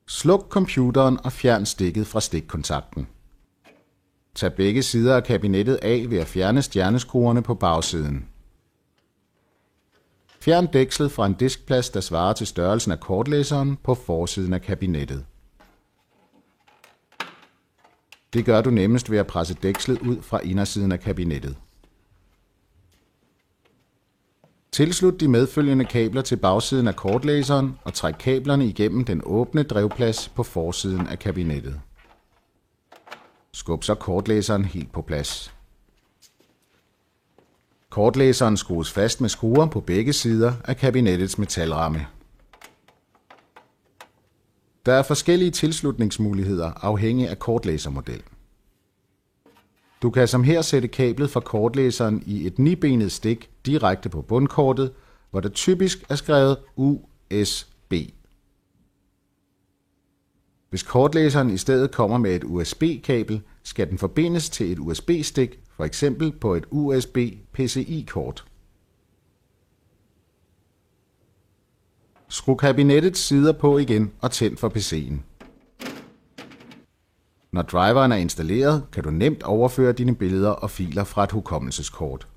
Sluk computeren og fjern stikket fra stikkontakten. Tag begge sider af kabinettet af ved at fjerne stjerneskruerne på bagsiden. Fjern dækslet fra en diskplads, der svarer til størrelsen af kortlæseren på forsiden af kabinettet. Det gør du nemmest ved at presse dækslet ud fra indersiden af kabinettet. Tilslut de medfølgende kabler til bagsiden af kortlæseren og træk kablerne igennem den åbne drivplads på forsiden af kabinettet. Skub så kortlæseren helt på plads. Kortlæseren skrues fast med skruer på begge sider af kabinettets metalramme. Der er forskellige tilslutningsmuligheder afhængig af kortlæsermodel. Du kan som her sætte kablet fra kortlæseren i et nibenet stik direkte på bundkortet, hvor der typisk er skrevet USB. Hvis kortlæseren i stedet kommer med et USB-kabel, skal den forbindes til et USB-stik, f.eks. på et USB PCI-kort. Skru kabinettets sider på igen og tænd for PC'en. Når driveren er installeret, kan du nemt overføre dine billeder og filer fra et hukommelseskort.